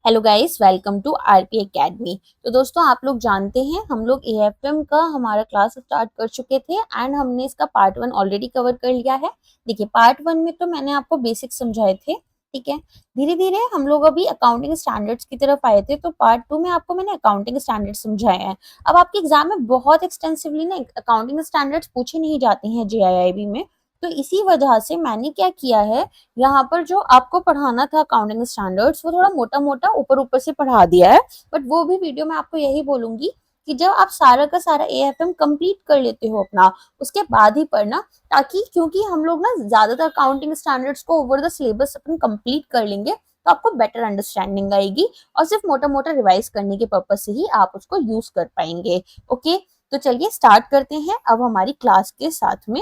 Hello guys, welcome to RP academy. तो दोस्तों, आप लोग जानते हैं हम लोग एएफएम का हमारा क्लास स्टार्ट कर चुके थे एंड हमने इसका पार्ट 1 ऑलरेडी कवर कर लिया है। देखिए, पार्ट 1 में तो मैंने आपको बेसिक समझाए थे, ठीक है। धीरे धीरे हम लोग अभी अकाउंटिंग स्टैंडर्ड्स की तरफ आए थे, तो पार्ट 2 में आपको मैंने अकाउंटिंग स्टैंडर्ड्स समझाया है। अब आपके एग्जाम में बहुत एक्सटेंसिवली ना अकाउंटिंग स्टैंडर्ड्स पूछे नहीं जाते हैं जेआईआईबी में, तो इसी वजह से मैंने क्या किया है, यहाँ पर जो आपको पढ़ाना था अकाउंटिंग स्टैंडर्ड्स वो थोड़ा मोटा मोटा ऊपर ऊपर से पढ़ा दिया है। बट वो भी वीडियो में आपको यही बोलूंगी कि जब आप सारा का सारा एएफएम कंप्लीट कर लेते हो अपना, उसके बाद ही पढ़ना, ताकि क्योंकि हम लोग ना ज्यादातर अकाउंटिंग स्टैंडर्ड्स को over the syllabus upon complete कर लेंगे, तो आपको बेटर अंडरस्टैंडिंग आएगी और सिर्फ मोटा मोटा रिवाइज करने के पर्पज से ही आप उसको यूज कर पाएंगे। ओके, तो चलिए स्टार्ट करते हैं अब हमारी क्लास के साथ में।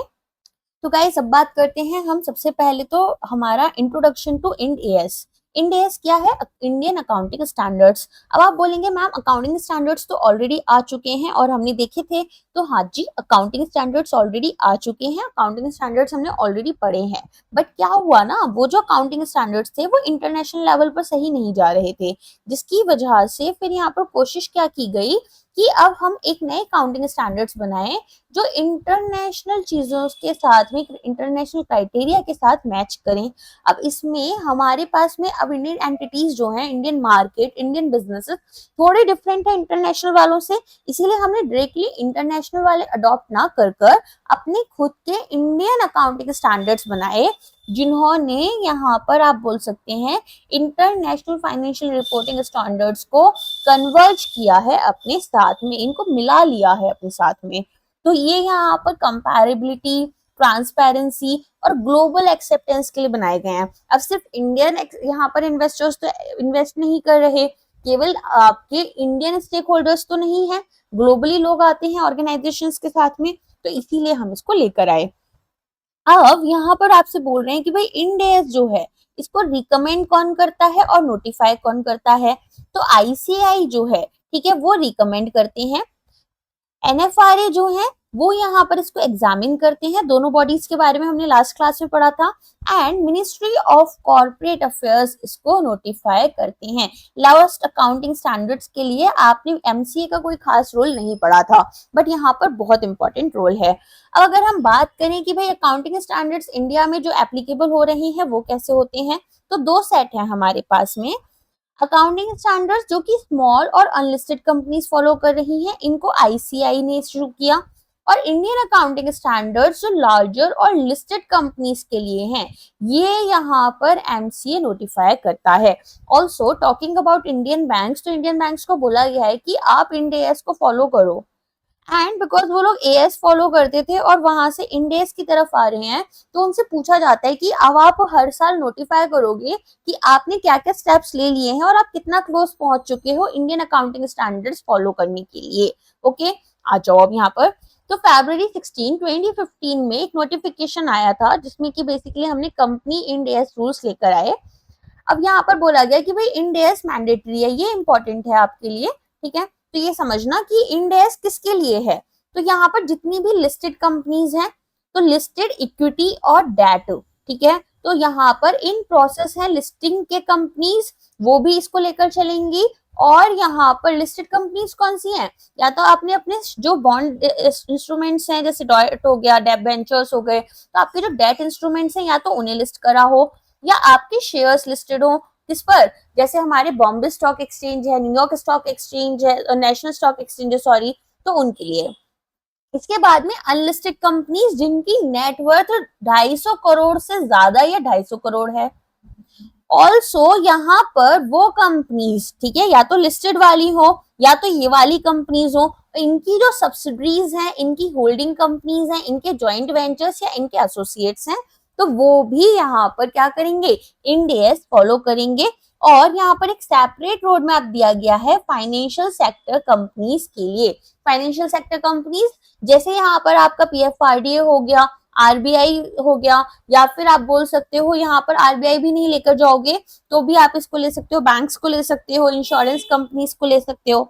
तो गाइस, अब बात करते हैं हम सबसे पहले तो हमारा introduction to Ind AS. Ind AS क्या है? Indian accounting standards. अब आप बोलेंगे मैम अकाउंटिंग स्टैंडर्ड्स तो ऑलरेडी आ चुके हैं और हमने देखे थे। तो हाँ जी, अकाउंटिंग स्टैंडर्ड्स ऑलरेडी आ चुके हैं, अकाउंटिंग स्टैंडर्ड्स हमने ऑलरेडी पढ़े हैं। बट क्या हुआ ना, वो जो अकाउंटिंग स्टैंडर्ड्स थे वो इंटरनेशनल लेवल पर सही नहीं जा रहे थे, जिसकी वजह से फिर यहाँ पर कोशिश क्या की गई कि अब हम एक नए अकाउंटिंग स्टैंडर्ड्स बनाएं जो इंटरनेशनल चीजों के साथ में, इंटरनेशनल क्राइटेरिया के साथ मैच करें। अब इसमें हमारे पास में अब इंडियन एंटिटीज जो हैं, इंडियन मार्केट, इंडियन बिजनेसेस थोड़े डिफरेंट है इंटरनेशनल वालों से, इसीलिए हमने डायरेक्टली इंटरनेशनल वाले अडॉप्ट ना कर कर अपने खुद के इंडियन अकाउंटिंग स्टैंडर्ड्स बनाए, जिन्होंने यहाँ पर आप बोल सकते हैं इंटरनेशनल फाइनेंशियल रिपोर्टिंग स्टैंडर्ड्स को कन्वर्ज किया है अपने साथ में, इनको मिला लिया है अपने साथ में। तो ये यहाँ पर कंपैरेबिलिटी, ट्रांसपेरेंसी और ग्लोबल एक्सेप्टेंस के लिए बनाए गए हैं। अब सिर्फ इंडियन यहाँ पर इन्वेस्टर्स तो इन्वेस्ट नहीं कर रहे, केवल आपके इंडियन स्टेक होल्डर्स तो नहीं है, ग्लोबली लोग आते हैं ऑर्गेनाइजेशंस के साथ में, तो इसीलिए हम इसको लेकर आए। अब यहाँ पर आपसे बोल रहे हैं कि भाई इंड एएस जो है इसको रिकमेंड कौन करता है और नोटिफाई कौन करता है? तो आईसीआई जो है, ठीक है, वो रिकमेंड करते हैं। एनएफआरए जो है वो यहाँ पर इसको एग्जामिन करते हैं, दोनों बॉडीज के बारे में हमने लास्ट क्लास में पढ़ा था। And ministry of corporate affairs इसको नोटिफाई करते हैं। लास्ट अकाउंटिंग स्टैंडर्ड्स के लिए आपने एमसीए का कोई खास रोल नहीं पढ़ा था, बट यहाँ पर बहुत इंपॉर्टेंट रोल है। अब अगर हम बात करें कि भाई अकाउंटिंग स्टैंडर्ड्स इंडिया में जो एप्लीकेबल हो रहे हैं वो कैसे होते हैं, तो दो सेट है हमारे पास में। अकाउंटिंग स्टैंडर्ड्स जो कि स्मॉल और अनलिस्टेड कंपनीज फॉलो कर रही हैं, इनको आईसीआई ने शुरू किया। और इंडियन अकाउंटिंग स्टैंडर्ड्स जो लार्जर और लिस्टेड कंपनीज के लिए हैं, ये यहाँ पर एमसीए नोटिफाई करता है। Also talking about Indian banks, तो इंडियन बैंक्स को बोला गया है कि आप इंड एएस को फॉलो करो। एंड बिकॉज वो लोग एएस फॉलो करते थे और वहां से इंड एएस की तरफ आ रहे हैं, तो उनसे पूछा जाता है कि अब आप हर साल नोटिफाई करोगे कि आपने क्या क्या स्टेप्स ले लिए हैं और आप कितना क्लोज पहुंच चुके हो इंडियन अकाउंटिंग स्टैंडर्ड्स फॉलो करने के लिए। ओके, आ जाओ अब यहाँ पर। तो फरवरी 16 2015 में एक नोटिफिकेशन आया था, जिसमें कि बेसिकली हमने कंपनी इंड एएस रूल्स लेकर आए। अब यहाँ पर बोला गया कि भाई इंड एएस मैंडेटरी है, ये इंपॉर्टेंट है आपके लिए, ठीक है। तो ये समझना कि इंड एएस किसके लिए है। तो यहाँ पर जितनी भी लिस्टेड कंपनीज हैं, तो लिस्टेड इक्विटी और डेट, ठीक है, तो यहाँ पर इन प्रोसेस है लिस्टिंग के कंपनीज, वो भी इसको लेकर चलेंगी। और यहाँ पर लिस्टेड कंपनीज कौन सी हैं? या तो आपने अपने जो बॉन्ड इंस्ट्रूमेंट्स हैं, जैसे डॉट हो गया, डेट वेंचर्स हो गए, तो आपके जो डेट इंस्ट्रूमेंट्स हैं या तो उन्हें लिस्ट करा हो, या आपके शेयर्स लिस्टेड हो किस पर, जैसे हमारे बॉम्बे स्टॉक एक्सचेंज है, न्यूयॉर्क स्टॉक एक्सचेंज है, नेशनल स्टॉक एक्सचेंज है, सॉरी, तो उनके लिए। इसके बाद में अनलिस्टेड कंपनीज जिनकी नेटवर्थ 250 करोड़ से ज्यादा या 250 करोड़ है। ऑल्सो यहाँ पर वो कंपनीज, ठीक है, या तो लिस्टेड वाली हो या तो ये वाली कंपनीज हो, इनकी जो सब्सिडरीज हैं, इनकी होल्डिंग कंपनीज हैं, इनके ज्वाइंट वेंचर्स या इनके एसोसिएट्स हैं, तो वो भी यहाँ पर क्या करेंगे, इंड एएस फॉलो करेंगे। और यहाँ पर एक सेपरेट रोड मैप दिया गया है फाइनेंशियल सेक्टर कंपनीज के लिए। फाइनेंशियल सेक्टर कंपनीज जैसे यहाँ पर आपका पीएफआरडीए हो गया, आरबीआई हो गया, या फिर आप बोल सकते हो यहाँ पर आरबीआई भी नहीं लेकर जाओगे तो भी आप इसको ले सकते हो, बैंक्स को ले सकते हो, इंश्योरेंस कंपनीज को ले सकते हो।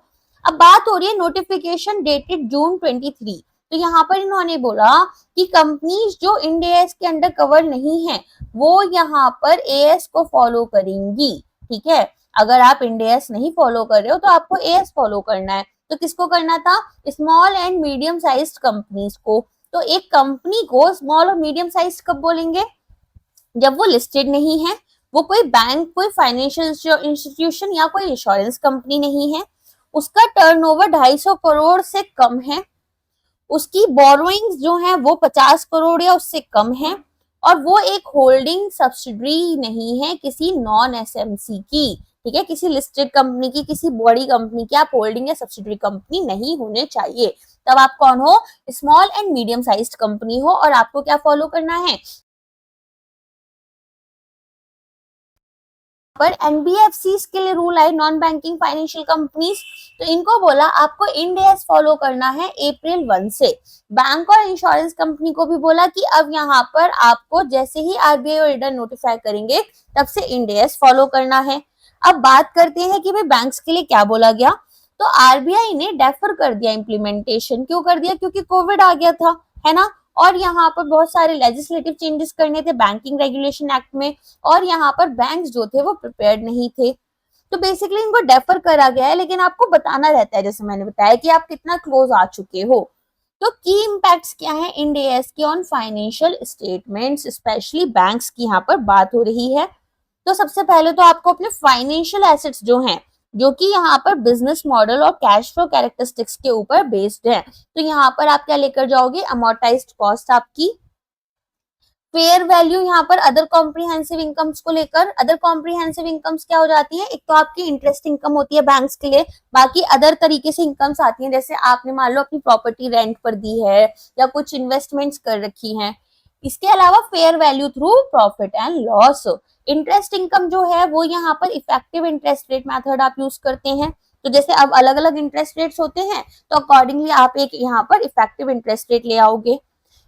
अब बात हो रही है नोटिफिकेशन डेटेड जून 23, तो यहाँ पर इन्होंने बोला कि कंपनीज जो इंड एएस के अंडर कवर नहीं है वो यहाँ पर एएस को फॉलो करेंगी, ठीक है। अगर आप इंड एस नहीं फॉलो कर रहे हो तो आपको एएस फॉलो करना है। तो किसको करना था? Small and medium size companies को। तो एक कंपनी को स्मॉल और मीडियम साइज कब बोलेंगे? जब वो लिस्टेड नहीं है, वो कोई बैंक, कोई फाइनेंशियल इंस्टीट्यूशन या कोई इंश्योरेंस कंपनी नहीं है, उसका टर्नओवर 250 करोड़ से कम है, उसकी बोरोइंग्स जो है वो 50 करोड़ या उससे कम है, और वो एक होल्डिंग सब्सिडरी नहीं है किसी नॉन एसएमसी की। ठीक है, किसी लिस्टेड कंपनी की, किसी बड़ी कंपनी की आप होल्डिंग या सब्सिडरी कंपनी नहीं होने चाहिए। तब आप कौन हो? Small and medium sized company हो। और आपको क्या फॉलो करना है? पर एनबीएफसी के लिए रूल आए, नॉन बैंकिंग फाइनेंशियल कंपनीज, तो इनको बोला आपको इंड एस फॉलो करना है अप्रैल 1 से। बैंक और इंश्योरेंस कंपनी को भी बोला कि अब यहाँ पर आपको जैसे ही आरबीआई और IRDAI नोटिफाई करेंगे तब से इंड एस फॉलो करना है। अब बात करते हैं कि भाई बैंक्स के लिए क्या बोला गया। तो आरबीआई ने डेफर कर दिया इम्प्लीमेंटेशन। क्यों कर दिया? क्योंकि कोविड आ गया था, है ना, और यहाँ पर बहुत सारे लेजिस्लेटिव चेंजेस करने थे बैंकिंग रेगुलेशन एक्ट में, और यहाँ पर बैंक्स जो थे वो प्रिपेयर्ड नहीं थे। तो बेसिकली इनको डेफर करा गया है, लेकिन आपको बताना रहता है, जैसे मैंने बताया, कि आप कितना क्लोज आ चुके हो। तो की इम्पैक्ट्स क्या है इंड एस के on financial statements, specially banks की यहाँ पर बात हो रही है। तो सबसे पहले तो आपको अपने फाइनेंशियल एसेट्स जो हैं, जो कि यहाँ पर बिजनेस मॉडल और कैश फ्लो कैरेक्टरिस्टिक्स के ऊपर बेस्ड है, तो यहाँ पर आप क्या लेकर जाओगे? अमोर्टाइज्ड कॉस्ट आपकी, फेयर वैल्यू यहाँ पर अदर कॉम्प्रिहेंसिव इनकम्स को लेकर। अदर कॉम्प्रिहेंसिव इनकम्स क्या हो जाती है? एक तो आपकी इंटरेस्ट इनकम होती है बैंक्स के लिए, बाकी अदर तरीके से इनकम्स आती हैं, जैसे आपने मान लो अपनी प्रॉपर्टी रेंट पर दी है या कुछ इन्वेस्टमेंट्स कर रखी हैं। इसके अलावा fair value through profit and loss. Interest income जो है वो यहाँ पर इफेक्टिव इंटरेस्ट रेट मेथड आप यूज करते हैं। तो जैसे अब अलग अलग इंटरेस्ट रेट्स होते हैं, तो अकॉर्डिंगली आप एक यहाँ पर इफेक्टिव इंटरेस्ट रेट ले आओगे।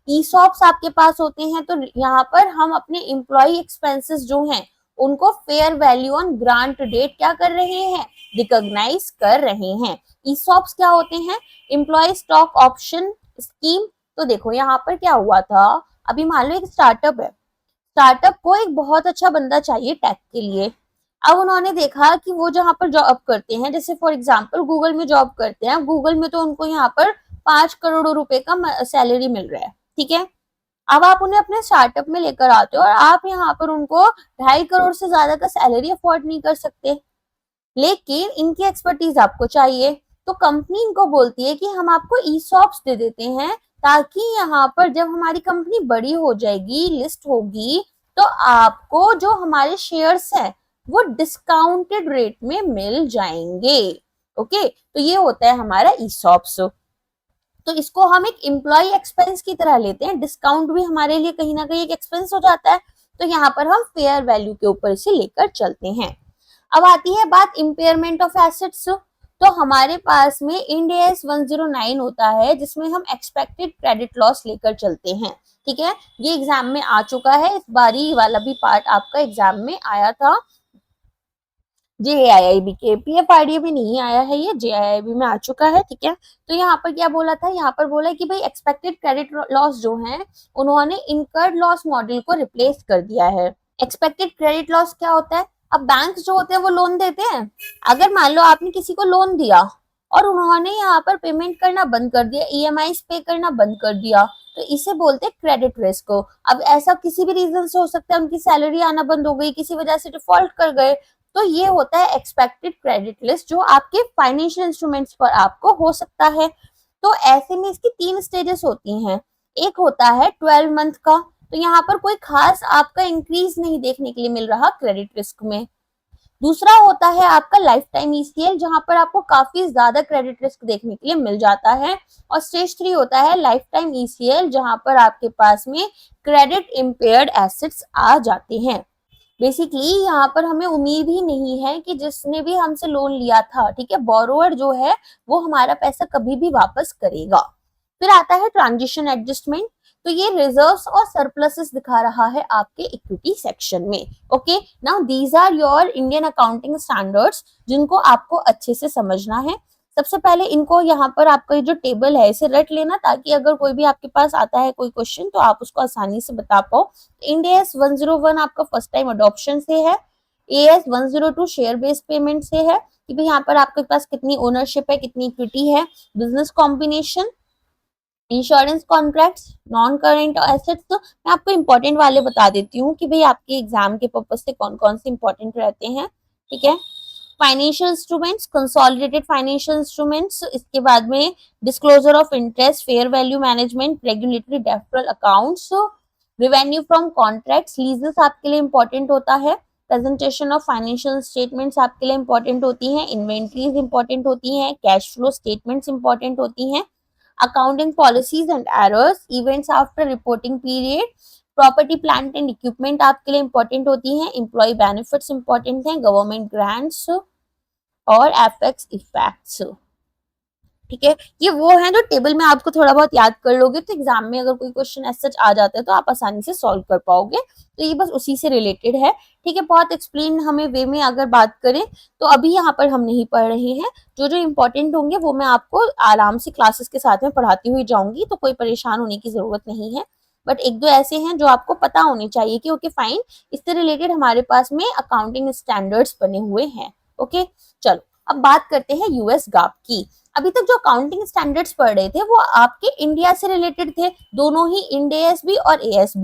ईसॉप्स आपके पास होते हैं, तो यहाँ पर हम अपने एम्प्लॉय एक्सपेंसेस जो हैं उनको fair value on grant date क्या कर रहे हैं? रिकॉग्नाइज कर रहे हैं। ईसॉप्स क्या होते हैं? Employ stock option scheme. तो देखो यहाँ पर क्या हुआ था, अभी मान लो एक स्टार्टअप है, स्टार्टअप को एक बहुत अच्छा बंदा चाहिए टैक के लिए। अब उन्होंने देखा कि वो जहाँ पर जॉब करते हैं, जैसे फॉर एग्जांपल गूगल में जॉब करते हैं, गूगल में तो उनको यहाँ पर 5 करोड़ रुपए का सैलरी मिल रहा है, ठीक है। अब आप उन्हें अपने स्टार्टअप में लेकर आते हो और आप यहाँ पर उनको 2.5 करोड़ से ज्यादा का सैलरी अफोर्ड नहीं कर सकते, लेकिन इनकी एक्सपर्टीज आपको चाहिए। तो कंपनी इनको बोलती है कि हम आपको ईसॉप्स दे देते हैं, ताकि यहाँ पर जब हमारी कंपनी बड़ी हो जाएगी, लिस्ट होगी, तो आपको जो हमारे शेयर्स हैं वो डिस्काउंटेड रेट में मिल जाएंगे। ओके, तो ये होता है हमारा ईसॉप्स। तो इसको हम एक एम्प्लॉय एक्सपेंस की तरह लेते हैं, डिस्काउंट भी हमारे लिए कहीं ना कहीं एक एक्सपेंस हो जाता है। तो यहाँ पर हम फेयर वैल्यू के ऊपर इसे लेकर चलते हैं। अब आती है बात इम्पेयरमेंट ऑफ एसेट्स। तो हमारे पास में इंड एस 109 होता है, जिसमें हम एक्सपेक्टेड क्रेडिट लॉस लेकर चलते हैं। ठीक है, ये एग्जाम में आ चुका है, इस बारी वाला भी पार्ट आपका एग्जाम में आया था। जेआईआईबी के पीएफआरडीए में नहीं आया है, ये जेआईआईबी में आ चुका है। ठीक है, तो यहाँ पर क्या बोला था? यहाँ पर बोला कि भाई एक्सपेक्टेड क्रेडिट लॉस जो है उन्होंने इनकर्ड लॉस मॉडल को रिप्लेस कर दिया है। एक्सपेक्टेड क्रेडिट लॉस क्या होता है? अब बैंक जो होते हैं वो लोन देते हैं। अगर मान लो आपने किसी को लोन दिया और उन्होंने यहाँ पर पेमेंट करना बंद कर दिया, ईएमआई पे करना बंद कर दिया, तो इसे बोलते हैं क्रेडिट रिस्क को। अब ऐसा किसी भी रीजन से हो सकता है, उनकी सैलरी आना बंद हो गई, किसी वजह से डिफॉल्ट कर गए, तो ये होता है एक्सपेक्टेड क्रेडिट लिस्ट, जो आपके फाइनेंशियल इंस्ट्रूमेंट्स पर आपको हो सकता है। तो ऐसे में इसकी 3 स्टेजेस होती हैं। एक होता है 12 मंथ का, तो यहाँ पर कोई खास आपका इंक्रीज नहीं देखने के लिए मिल रहा क्रेडिट रिस्क में। दूसरा होता है आपका लाइफ टाइम ईसीएल, जहां पर आपको काफी ज्यादा क्रेडिट रिस्क देखने के लिए मिल जाता है। और स्टेज 3 होता है लाइफ टाइम ईसीएल, जहां पर आपके पास में क्रेडिट इम्पेयर्ड एसेट्स आ जाते हैं। बेसिकली यहाँ पर हमें उम्मीद ही नहीं है कि जिसने भी हमसे लोन लिया था, ठीक है, बोरोवर जो है वो हमारा पैसा कभी भी वापस करेगा। फिर आता है ट्रांजिशन एडजस्टमेंट। तो ये रिजर्व्स और सरप्लसेस दिखा रहा है आपके इक्विटी सेक्शन में। Okay, now these are your Indian accounting standards, जिनको आपको अच्छे से समझना है। सबसे पहले इनको यहाँ पर आपका जो टेबल है इसे रट लेना, ताकि अगर कोई भी आपके पास आता है कोई क्वेश्चन तो आप उसको आसानी से बता पाओ। इंड एस 101 आपका फर्स्ट टाइम अडॉप्शन से है। AS 102 शेयर बेस्ड पेमेंट से है कि भाई यहाँ पर आपके पास कितनी ओनरशिप है, कितनी इक्विटी है। Business combination, insurance contracts, non current assets. तो मैं आपको इंपॉर्टेंट वाले बता देती हूँ कि भाई आपके एग्जाम के पर्पज से कौन कौन से इंपॉर्टेंट रहते हैं, ठीक है। Financial instruments, consolidated financial instruments, इसके बाद में disclosure of interest, fair value management, regulatory deferral accounts, revenue from contracts, लीजेस आपके लिए इंपॉर्टेंट होता है। प्रेजेंटेशन ऑफ फाइनेंशियल स्टेटमेंट्स आपके लिए इंपॉर्टेंट होती हैं। इन्वेंट्रीज इंपॉर्टेंट होती हैं। कैश फ्लो स्टेटमेंट्स इंपॉर्टेंट होती हैं। accounting policies and errors, events after reporting period, property plant and equipment आपके लिए इंपॉर्टेंट होती हैं। एम्प्लॉय बेनिफिट्स इंपॉर्टेंट हैं। गवर्नमेंट ग्रांट्स और एफएक्स इफेक्ट्स, ठीक है। ये वो है जो टेबल में आपको थोड़ा बहुत याद कर लोगे तो एग्जाम में अगर कोई क्वेश्चन ऐसा आ जाता है तो आप आसानी से सॉल्व कर पाओगे। तो ये बस उसी से रिलेटेड है, ठीक है। बहुत एक्सप्लेन हमें वे में अगर बात करें तो अभी यहाँ पर हम नहीं पढ़ रहे हैं। जो जो इंपॉर्टेंट होंगे वो मैं आपको आराम से क्लासेस के साथ में पढ़ाती हुई जाऊंगी, तो कोई परेशान होने की जरूरत नहीं है। बट एक दो ऐसे हैं जो आपको पता होने चाहिए कि ओके फाइन, इससे रिलेटेड हमारे पास में अकाउंटिंग स्टैंडर्ड्स बने हुए हैं। ओके, चलो अब बात करते हैं यूएस GAAP की। अभी तक जो अकाउंटिंग स्टैंडर्ड्स पढ़ रहे थे वो आपके इंडिया से रिलेटेड थे, दोनों ही इंड AS और AS।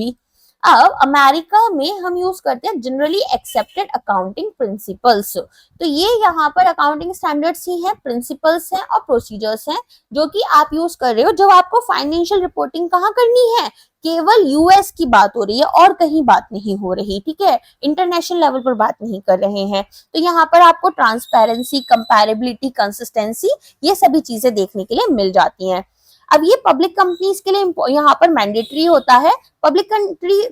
अब अमेरिका में हम यूज करते हैं जनरली एक्सेप्टेड अकाउंटिंग प्रिंसिपल्स। तो ये यहाँ पर अकाउंटिंग स्टैंडर्ड्स ही हैं, प्रिंसिपल्स हैं और प्रोसीजर्स हैं जो कि आप यूज कर रहे हो जब आपको फाइनेंशियल रिपोर्टिंग कहाँ करनी है। केवल यूएस की बात हो रही है और कहीं बात नहीं हो रही, ठीक है। इंटरनेशनल लेवल पर बात नहीं कर रहे हैं। तो यहाँ पर आपको ट्रांसपेरेंसी, कंपैरेबिलिटी, कंसिस्टेंसी, ये सभी चीजें देखने के लिए मिल जाती हैं। अब ये पब्लिक कंपनीज के लिए यहाँ पर मैंडेटरी होता है। पब्लिक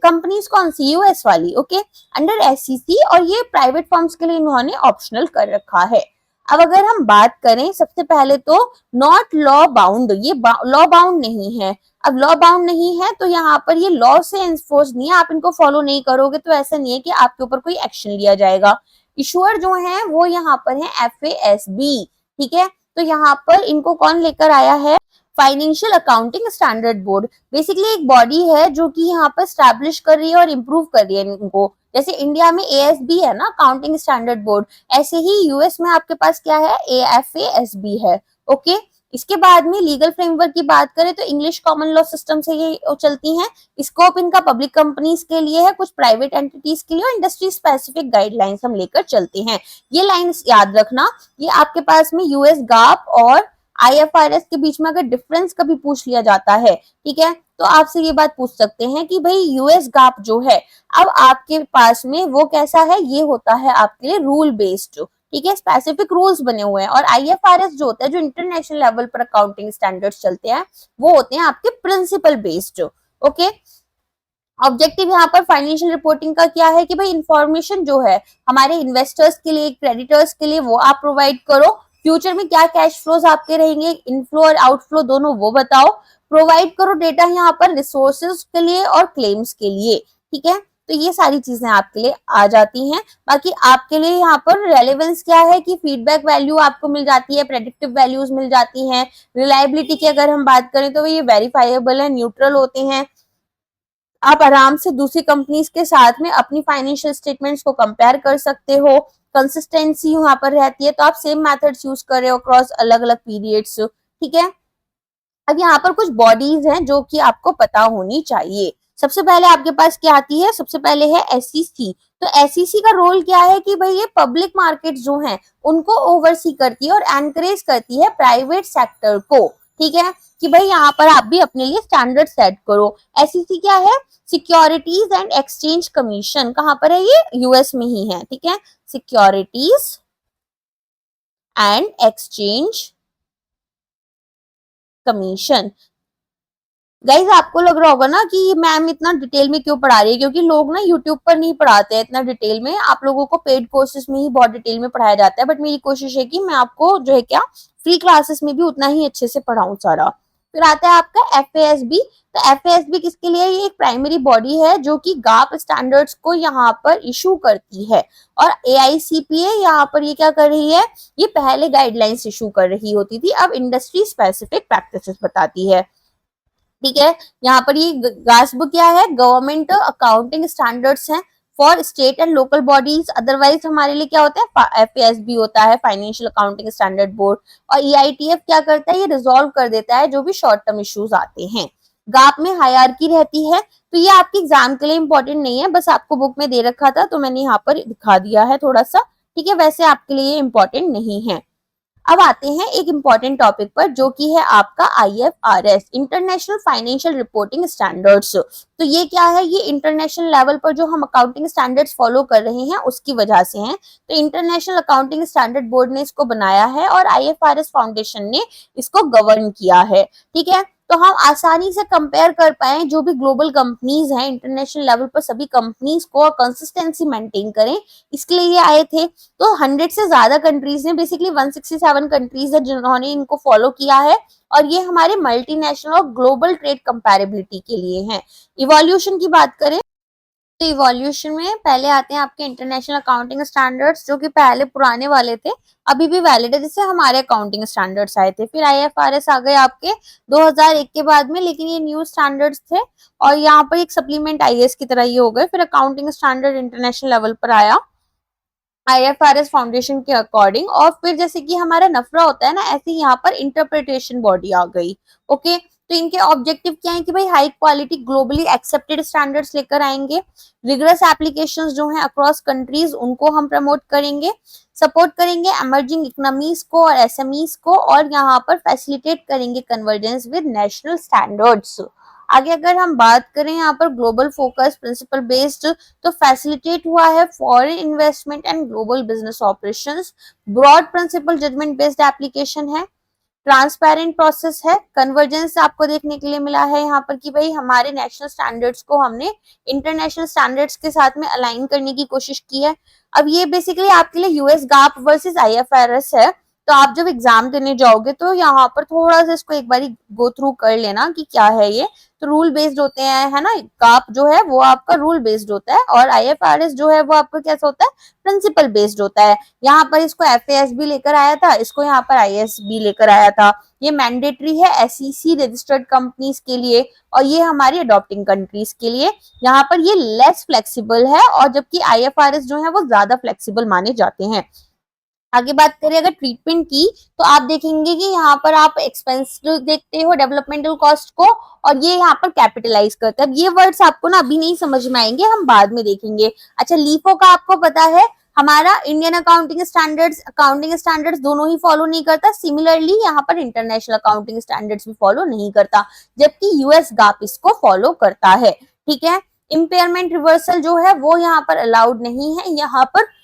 कंपनीज कौन सी, यूएस वाली, ओके, अंडर SEC। और ये प्राइवेट फर्म्स के लिए इन्होंने ऑप्शनल कर रखा है। अब अगर हम बात करें सबसे पहले तो नॉट लॉ बाउंड, ये लॉ बाउंड नहीं है। अब लॉ बाउंड नहीं है तो यहाँ पर ये लॉ से एनफोर्स नहीं है, आप इनको फॉलो नहीं करोगे तो ऐसा नहीं है कि आपके ऊपर कोई एक्शन लिया जाएगा। इशुअर जो है वो यहाँ पर है FASB, ठीक है। तो यहाँ पर इनको कौन लेकर आया है, financial accounting standard board. Basically एक बॉडी है जो कि यहाँ पर स्टैब्लिश कर रही है और इम्प्रूव कर रही है इनको। जैसे इंडिया में ASB है ना, अकाउंटिंग स्टैंडर्ड बोर्ड, ऐसे ही यूएस में आपके पास क्या है, FASB है, ओके। इसके बाद में लीगल फ्रेमवर्क की बात करें तो इंग्लिश कॉमन लॉ सिस्टम से ये चलती हैं। स्कोप इनका पब्लिक कंपनीज के लिए है, कुछ प्राइवेट एंटिटीज के लिए, और इंडस्ट्री स्पेसिफिक गाइडलाइंस हम लेकर चलते हैं। ये लाइंस याद रखना। ये आपके पास में यूएस GAAP और IFRS के बीच में अगर डिफरेंस कभी पूछ लिया जाता है, ठीक है, तो आपसे ये बात पूछ सकते हैं कि भाई यूएस GAAP जो है अब आपके पास में वो कैसा है, ये होता है आपके लिए रूल बेस्ड, ठीक है, स्पेसिफिक रूल्स बने हुए हैं। और IFRS जो होता है, जो इंटरनेशनल लेवल पर अकाउंटिंग स्टैंडर्ड्स चलते हैं, वो होते हैं आपके प्रिंसिपल बेस्ड, ओके। ऑब्जेक्टिव यहाँ पर फाइनेंशियल रिपोर्टिंग का क्या है कि भाई इंफॉर्मेशन जो है हमारे इन्वेस्टर्स के लिए, क्रेडिटर्स के लिए, वो आप प्रोवाइड करो। फ्यूचर में क्या कैश फ्लोज आपके रहेंगे, इनफ्लो और आउटफ्लो दोनों, वो बताओ। प्रोवाइड करो डेटा यहाँ पर रिसोर्सेज के लिए और क्लेम्स के लिए, ठीक है। तो ये सारी चीजें आपके लिए आ जाती हैं। बाकी आपके लिए यहाँ पर रेलेवेंस क्या है कि फीडबैक वैल्यू आपको मिल जाती है, प्रेडिक्टिव वैल्यूज मिल जाती हैं। रिलायबिलिटी की अगर हम बात करें तो ये वेरीफाइबल है, न्यूट्रल होते हैं। आप आराम से दूसरी कंपनीज के साथ में अपनी फाइनेंशियल स्टेटमेंट्स को कंपेयर कर सकते हो। कंसिस्टेंसी यहाँ पर रहती है, तो आप सेम मेथड्स यूज कर रहे हो अक्रॉस अलग अलग पीरियड्स, ठीक है। अब यहाँ पर कुछ बॉडीज हैं जो कि आपको पता होनी चाहिए। सबसे पहले आपके पास क्या आती है, सबसे पहले है SEC। तो SEC का रोल क्या है कि भाई ये पब्लिक मार्केट जो है उनको ओवरसी करती है और एनकरेज करती है प्राइवेट सेक्टर को, ठीक है, कि भाई यहाँ पर आप भी अपने लिए स्टैंडर्ड सेट करो। SEC क्या है, सिक्योरिटीज एंड एक्सचेंज कमीशन। कहाँ पर है ये, यूएस में ही है, ठीक है। Securities and exchange commission. Guys आपको लग रहा होगा ना कि मैम इतना डिटेल में क्यों पढ़ा रही है, क्योंकि लोग ना यूट्यूब पर नहीं पढ़ाते हैं इतना डिटेल में। आप लोगों को पेड कोर्सेज में ही बहुत डिटेल में पढ़ाया जाता है, बट मेरी कोशिश है कि मैं आपको जो है क्या फ्री क्लासेस में भी उतना ही अच्छे से पढ़ाऊं सारा। फिर आता है आपका FASB। तो FASB किसके लिए, ये एक प्राइमरी बॉडी है जो कि GAAP स्टैंडर्ड्स को यहाँ पर इशू करती है। और AICPA यहाँ पर ये क्या कर रही है, ये पहले गाइडलाइंस इशू कर रही होती थी, अब इंडस्ट्री स्पेसिफिक प्रैक्टिसेस बताती है, ठीक है। यहाँ पर ये गास्ब क्या है, गवर्नमेंट अकाउंटिंग स्टैंडर्ड्स हैं। For state and local bodies. Otherwise हमारे लिए क्या होता है, FASB होता है, फाइनेंशियल अकाउंटिंग स्टैंडर्ड बोर्ड, और EITF क्या करता है, ये रिजॉल्व कर देता है जो भी शॉर्ट टर्म इश्यूज आते हैं। गाप में हायरार्की रहती है, तो ये आपके एग्जाम के लिए इंपॉर्टेंट नहीं है, बस आपको बुक में दे रखा था तो मैंने यहाँ पर दिखा दिया है थोड़ा सा, ठीक है, वैसे आपके लिए इंपॉर्टेंट नहीं है। अब आते हैं एक इंपॉर्टेंट टॉपिक पर जो कि है आपका IFRS, international financial reporting standards. तो ये क्या है, ये इंटरनेशनल लेवल पर जो हम अकाउंटिंग स्टैंडर्ड्स फॉलो कर रहे हैं उसकी वजह से हैं। तो इंटरनेशनल अकाउंटिंग स्टैंडर्ड बोर्ड ने इसको बनाया है और IFRS फाउंडेशन ने इसको गवर्न किया है, ठीक है। तो हम आसानी से कंपेयर कर पाए जो भी ग्लोबल कंपनीज हैं इंटरनेशनल लेवल पर, सभी कंपनीज को कंसिस्टेंसी मेंटेन करें, इसके लिए ये आए थे। तो 100 से ज्यादा कंट्रीज ने, बेसिकली 167 कंट्रीज है जिन्होंने इनको फॉलो किया है, और ये हमारे मल्टीनेशनल और ग्लोबल ट्रेड कंपैरेबिलिटी के लिए हैं। इवोल्यूशन की बात करें तो इवोल्यूशन में पहले आते हैं आपके इंटरनेशनल अकाउंटिंग स्टैंडर्ड्स, जो कि पहले पुराने वाले थे, अभी भी वैलिड है, जैसे हमारे अकाउंटिंग स्टैंडर्ड्स आए थे। फिर IFRS आ गए आपके 2001 के बाद में, लेकिन ये न्यू स्टैंडर्ड्स थे और यहाँ पर एक सप्लीमेंट IAS की तरह ये हो गए। फिर अकाउंटिंग स्टैंडर्ड इंटरनेशनल लेवल पर आया IFRS फाउंडेशन के अकॉर्डिंग, और फिर जैसे कि हमारा नफरा होता है ना, ऐसे ही यहाँ पर इंटरप्रिटेशन बॉडी आ गई। ओके, तो इनके ऑब्जेक्टिव क्या है कि भाई high quality globally accepted standards लेकर आएंगे, रिगरस एप्लीकेशंस जो हैं अक्रॉस कंट्रीज उनको हम प्रमोट करेंगे, सपोर्ट करेंगे एमर्जिंग इकोनॉमीज को और SMEs को, और यहाँ पर फैसिलिटेट करेंगे कन्वर्जेंस विद नेशनल स्टैंडर्ड्स। आगे अगर हम बात करें यहाँ पर ग्लोबल फोकस प्रिंसिपल बेस्ड, तो फैसिलिटेट हुआ है foreign investment and global business operations, broad principle judgment based application है, ट्रांसपेरेंट प्रोसेस है, कन्वर्जेंस आपको देखने के लिए मिला है यहाँ पर कि भाई हमारे नेशनल स्टैंडर्ड्स को हमने इंटरनेशनल स्टैंडर्ड्स के साथ में अलाइन करने की कोशिश की है। अब ये बेसिकली आपके लिए US GAAP वर्सेस IFRS है, तो आप जब एग्जाम देने जाओगे तो यहाँ पर थोड़ा सा इसको एक बारी गो थ्रू कर लेना कि क्या है ये। तो रूल बेस्ड होते हैं, है ना, गाप जो है वो आपका रूल बेस्ड होता है, और IFRS जो है वो आपका कैसा होता है, प्रिंसिपल बेस्ड होता है। यहाँ पर इसको FASB लेकर आया था, इसको यहाँ पर ISB लेकर आया था। ये मैंडेटरी है SEC रजिस्टर्ड कंपनीज के लिए, और ये हमारी अडॉप्टिंग कंट्रीज के लिए। यहाँ पर ये लेस फ्लेक्सिबल है, और जबकि IFRS जो है वो ज्यादा फ्लेक्सिबल माने जाते हैं। आगे बात करें अगर ट्रीटमेंट की, तो आप देखेंगे कि यहाँ पर आप एक्सपेंस देखते हो डेवलपमेंटल कॉस्ट को, और ये यहाँ पर कैपिटलाइज करता है। ये वर्ड्स आपको ना अभी नहीं समझ में आएंगे, हम बाद में देखेंगे। अच्छा, लीफो का आपको पता है, हमारा इंडियन अकाउंटिंग स्टैंडर्ड्स दोनों ही फॉलो नहीं करता। सिमिलरली यहाँ पर इंटरनेशनल अकाउंटिंग स्टैंडर्ड्स भी फॉलो नहीं करता, जबकि US GAAP इसको फॉलो करता है, ठीक है। इम्पेयरमेंट रिवर्सल जो है वो यहाँ पर अलाउड नहीं है, यहाँ पर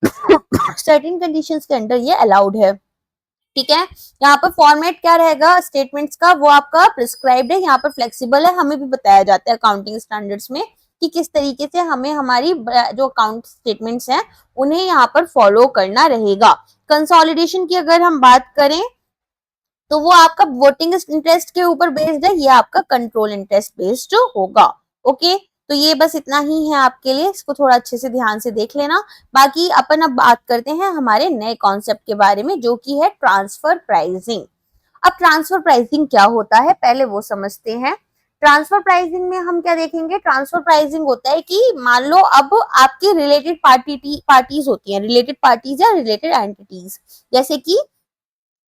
सर्टेन कंडीशंस के अंडर ये अलाउड है, ठीक है। यहाँ पर फॉर्मेट क्या रहेगा स्टेटमेंट्स का, वो आपका प्रिस्क्राइब्ड है, यहाँ पर फ्लेक्सिबल है, हमें भी बताया जाता है अकाउंटिंग स्टैंडर्ड्स में कि किस तरीके से हमें हमारी जो अकाउंट स्टेटमेंट्स हैं उन्हें यहाँ पर फॉलो करना रहेगा। कंसोलिडेशन की अगर हम बात करें तो वो आपका वोटिंग इंटरेस्ट के ऊपर बेस्ड है, ये आपका कंट्रोल इंटरेस्ट बेस्ड होगा। ओके, तो ये बस इतना ही है आपके लिए, इसको थोड़ा अच्छे से ध्यान से देख लेना। बाकी अपन अब बात करते हैं हमारे नए कॉन्सेप्ट के बारे में, जो कि है ट्रांसफर प्राइसिंग। अब ट्रांसफर प्राइसिंग क्या होता है पहले वो समझते हैं। ट्रांसफर प्राइसिंग में हम क्या देखेंगे, ट्रांसफर प्राइसिंग होता है कि मान लो अब आपकी रिलेटेड पार्टीज होती हैं, रिलेटेड पार्टीज या रिलेटेड एंटिटीज, जैसे कि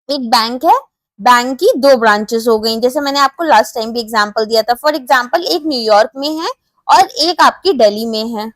एक बैंक है, बैंक की 2 ब्रांचेस हो गई, जैसे मैंने आपको लास्ट टाइम भी एग्जांपल दिया था। फॉर एग्जांपल एक न्यूयॉर्क में है और एक आपकी दिल्ली में है।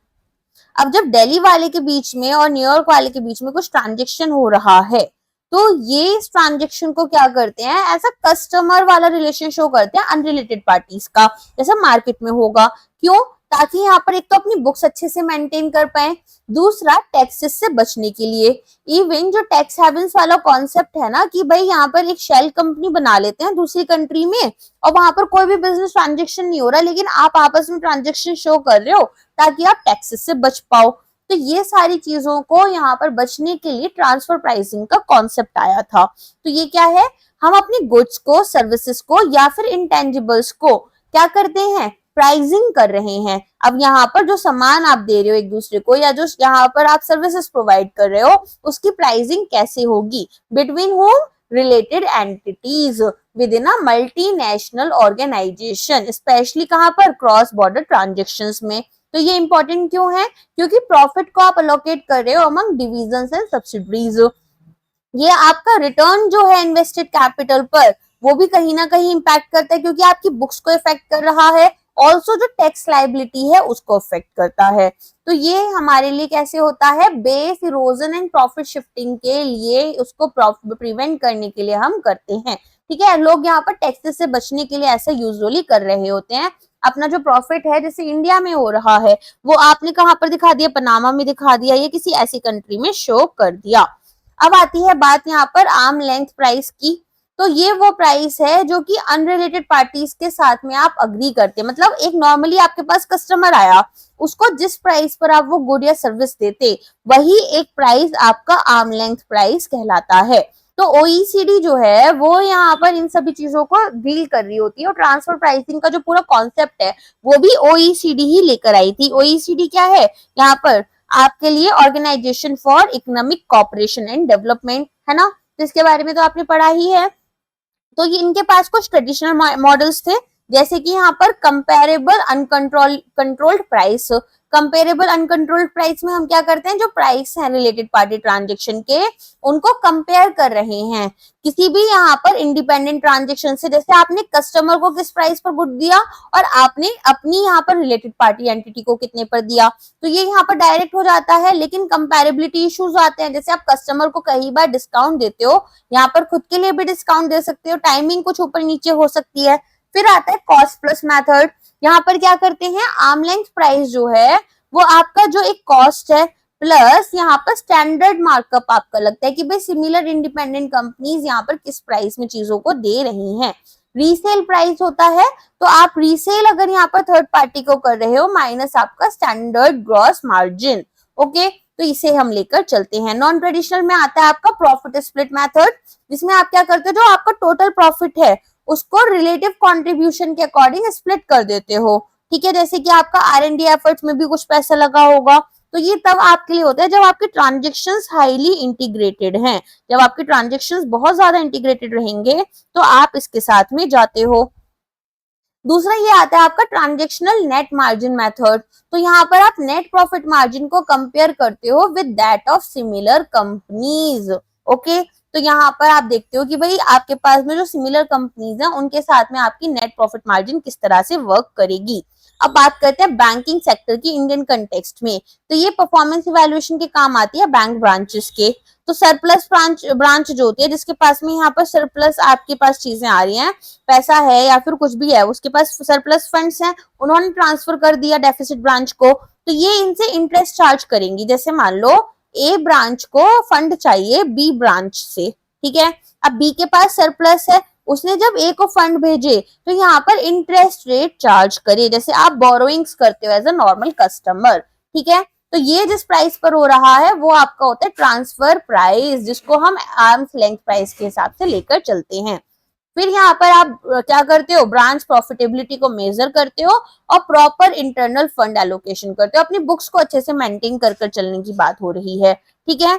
अब जब दिल्ली वाले के बीच में और न्यूयॉर्क वाले के बीच में कुछ ट्रांजेक्शन हो रहा है, तो ये इस ट्रांजेक्शन को क्या करते हैं, ऐसा कस्टमर वाला रिलेशन शो करते हैं अनरिलेटेड पार्टीज का, जैसा मार्केट में होगा। क्यों? ताकि यहाँ पर एक तो अपनी बुक्स अच्छे से मेंटेन कर पाए, दूसरा टैक्सेस से बचने के लिए। इवन जो टैक्स हेवंस वाला कॉन्सेप्ट है ना कि भाई यहाँ पर एक शेल कंपनी बना लेते हैं दूसरी कंट्री में, और वहां पर कोई भी बिजनेस ट्रांजेक्शन नहीं हो रहा, लेकिन आप आपस में ट्रांजेक्शन शो कर रहे हो ताकि आप टैक्सेस से बच पाओ। तो ये सारी चीजों को यहाँ पर बचने के लिए ट्रांसफर प्राइसिंग का कॉन्सेप्ट आया था। तो ये क्या है, हम अपने गुड्स को, सर्विसेज को या फिर इंटेंजिबल्स को क्या करते हैं, प्राइसिंग कर रहे हैं। अब यहाँ पर जो सामान आप दे रहे हो एक दूसरे को, या जो यहाँ पर आप सर्विसेज प्रोवाइड कर रहे हो, उसकी प्राइसिंग कैसे होगी, between home related entities within a multinational organisation, specially कहाँ पर, क्रॉस बॉर्डर ट्रांजेक्शंस में। तो ये इंपॉर्टेंट क्यों है? क्योंकि प्रॉफिट को आप अलोकेट कर रहे हो अमंग डिविजन्स एंड सब्सिडरीज। ये आपका रिटर्न जो है इन्वेस्टेड कैपिटल पर, वो भी कहीं ना कहीं इंपैक्ट करता है, क्योंकि आपकी बुक्स को इफेक्ट कर रहा है, ऑल्सो जो टैक्स लाइबिलिटी है उसको इफेक्ट करता है। तो ये हमारे लिए कैसे होता है? Base erosion and profit shifting के लिए, उसको प्रिवेंट करने के लिए हम करते हैं। ठीक है, लोग यहाँ पर टैक्सेस से बचने के लिए ऐसा यूजुअली कर रहे होते हैं। अपना जो प्रॉफिट है, जैसे इंडिया में हो रहा है, वो आपने कहाँ पर दिखा दिया? पनामा में दिखा दिया, या किसी ऐसी कंट्री में शो कर दिया। अब आती है बात यहाँ पर आर्म लेंथ प्राइस की। तो ये वो प्राइस है जो कि अनरिलेटेड पार्टीज के साथ में आप अग्री करते हैं। मतलब एक नॉर्मली आपके पास कस्टमर आया, उसको जिस प्राइस पर आप वो गुड या सर्विस देते, वही एक प्राइस आपका आर्म लेंथ प्राइस कहलाता है। तो ओईसीडी जो है वो यहाँ पर इन सभी चीजों को डील कर रही होती है, और ट्रांसफर प्राइसिंग का जो पूरा कॉन्सेप्ट है वो भी ओईसीडी ही लेकर आई थी। ओईसीडी क्या है? यहाँ पर आपके लिए organisation for economic cooperation and development, है ना? तो इसके बारे में तो आपने पढ़ा ही है। तो ये इनके पास कुछ ट्रेडिशनल मॉडल्स थे, जैसे कि यहाँ पर comparable controlled price. Comparable uncontrolled price में हम क्या करते हैं? जो प्राइस है रिलेटेड पार्टी ट्रांजेक्शन के, उनको कंपेयर कर रहे हैं किसी भी यहाँ पर इंडिपेंडेंट ट्रांजेक्शन से। जैसे आपने कस्टमर को किस प्राइस पर गुड दिया, और आपने अपनी यहाँ पर रिलेटेड पार्टी एंटिटी को कितने पर दिया, तो ये यहाँ पर डायरेक्ट हो जाता है। लेकिन कंपेरेबिलिटी इश्यूज आते हैं, जैसे आप कस्टमर को कई बार डिस्काउंट देते हो, यहाँ पर खुद के लिए भी डिस्काउंट दे सकते हो, टाइमिंग कुछ ऊपर नीचे हो सकती है। फिर आता है कॉस्ट प्लस मेथड। यहाँ पर क्या करते हैं? आर्म लेंथ प्राइस जो है वो आपका जो एक कॉस्ट है, प्लस यहाँ पर स्टैंडर्ड मार्कअप आपका लगता है कि भाई सिमिलर इंडिपेंडेंट कंपनीज यहाँ पर किस प्राइस में चीजों को दे रही हैं। रीसेल प्राइस होता है, तो आप रीसेल अगर यहाँ पर थर्ड पार्टी को कर रहे हो, माइनस आपका स्टैंडर्ड ग्रॉस मार्जिन। ओके, तो इसे हम लेकर चलते हैं। नॉन ट्रेडिशनल में आता है आपका प्रॉफिट स्प्लिट मेथड, जिसमें आप क्या करते हो? जो आपका टोटल प्रॉफिट है उसको रिलेटिव कंट्रीब्यूशन के अकॉर्डिंग स्प्लिट कर देते हो। ठीक है, जैसे कि आपका R&D एफर्ट्स में भी कुछ पैसा लगा होगा, तो ये तब आपके लिए होता है जब आपके ट्रांजेक्शन्स हाईली इंटीग्रेटेड हैं। जब आपके ट्रांजेक्शन्स बहुत ज्यादा इंटीग्रेटेड रहेंगे तो आप इसके साथ में जाते हो। दूसरा ये आता है आपका ट्रांजेक्शनल नेट मार्जिन मेथड। तो यहाँ पर आप नेट प्रॉफिट मार्जिन को कंपेयर करते हो with that of similar companies. Okay, तो यहाँ पर आप देखते हो कि भाई आपके पास में जो सिमिलर कंपनीज हैं उनके साथ में आपकी नेट प्रॉफिट मार्जिन किस तरह से वर्क करेगी। अब बात करते हैं बैंकिंग सेक्टर की इंडियन कंटेक्स्ट में। तो ये परफॉर्मेंस इवैल्यूएशन के काम आती है बैंक ब्रांचेस के। तो सरप्लस ब्रांच जो होती है, जिसके पास में यहाँ पर सरप्लस आपके पास चीजें आ रही हैं, पैसा है या फिर कुछ भी है, उसके पास सरप्लस फंड्स हैं, उन्होंने ट्रांसफर कर दिया डेफिसिट ब्रांच को, तो ये इनसे इंटरेस्ट चार्ज करेंगी। जैसे मान लो ए ब्रांच को फंड चाहिए बी ब्रांच से, ठीक है, अब बी के पास सरप्लस है, उसने जब ए को फंड भेजे तो यहाँ पर इंटरेस्ट रेट चार्ज करे, जैसे आप बोरोइंग्स करते हो एज अ नॉर्मल कस्टमर। ठीक है, तो ये जिस प्राइस पर हो रहा है वो आपका होता है ट्रांसफर प्राइस, जिसको हम आर्म्स लेंथ प्राइस के हिसाब से लेकर चलते हैं। फिर यहाँ पर आप क्या करते हो? ब्रांच प्रॉफिटेबिलिटी को मेजर करते हो और प्रॉपर इंटरनल फंड एलोकेशन करते हो। अपनी बुक्स को अच्छे से मेंटेन कर चलने की बात हो रही है। ठीक है,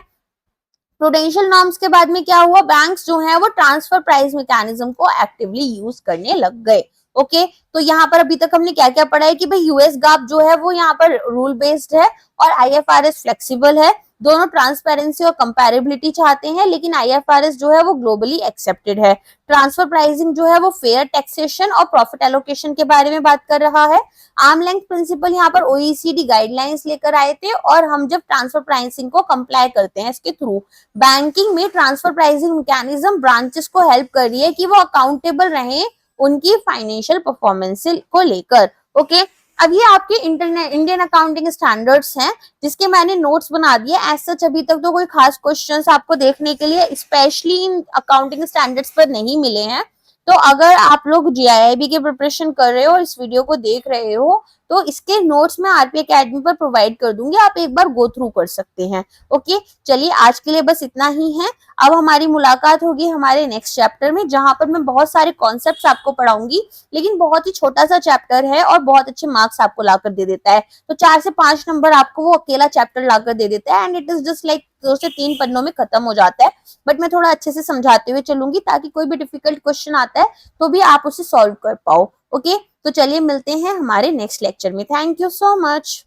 प्रूडेंशियल नॉर्म्स के बाद में क्या हुआ? बैंक्स जो है वो ट्रांसफर प्राइस मैकेनिज्म को एक्टिवली यूज करने लग गए। ओके, तो यहाँ पर अभी तक हमने क्या क्या पढ़ा है कि भाई यूएस GAAP जो है वो यहाँ पर रूल बेस्ड है और IFRS फ्लेक्सिबल है। दोनों ट्रांसपेरेंसी और कंपैरेबिलिटी चाहते हैं, लेकिन IFRS जो है वो ग्लोबली एक्सेप्टेड है। ट्रांसफर प्राइसिंग जो है वो फेयर टैक्सेशन और प्रॉफिट एलोकेशन के बारे में बात कर रहा है। आर्म लेंथ प्रिंसिपल यहाँ पर OECD गाइडलाइंस लेकर आए थे, और हम जब ट्रांसफर प्राइसिंग को कंप्लाई करते हैं इसके थ्रू, बैंकिंग में ट्रांसफर प्राइसिंग मैकेनिज्म ब्रांचेस को हेल्प कर रही है कि वो अकाउंटेबल रहें उनकी फाइनेंशियल परफॉर्मेंस को लेकर। ओके, अब ये आपके इंडियन अकाउंटिंग स्टैंडर्ड्स हैं, जिसके मैंने नोट्स बना दिए। एज सच अभी तक तो कोई खास क्वेश्चंस आपको देखने के लिए स्पेशली इन अकाउंटिंग स्टैंडर्ड्स पर नहीं मिले हैं। तो अगर आप लोग GIIB की प्रिपरेशन कर रहे हो और इस वीडियो को देख रहे हो, तो इसके नोट्स मैं RP Academy पर प्रोवाइड कर दूंगी, आप एक बार गो थ्रू कर सकते हैं। ओके, चलिए आज के लिए बस इतना ही है। अब हमारी मुलाकात होगी हमारे नेक्स्ट चैप्टर में, जहां पर मैं बहुत सारे कॉन्सेप्ट्स आपको पढ़ाऊंगी, लेकिन बहुत ही छोटा सा चैप्टर है और बहुत अच्छे मार्क्स आपको लाकर दे देता है। तो 4 से 5 नंबर आपको वो अकेला चैप्टर लाकर दे देता है, and it is just like 2 से 3 पन्नों में खत्म हो जाता है। बट मैं थोड़ा अच्छे से समझाते हुए चलूंगी, ताकि कोई भी डिफिकल्ट क्वेश्चन आता है तो भी आप उसे सॉल्व कर पाओ। ओके, तो चलिए मिलते हैं हमारे नेक्स्ट लेक्चर में। Thank you so much.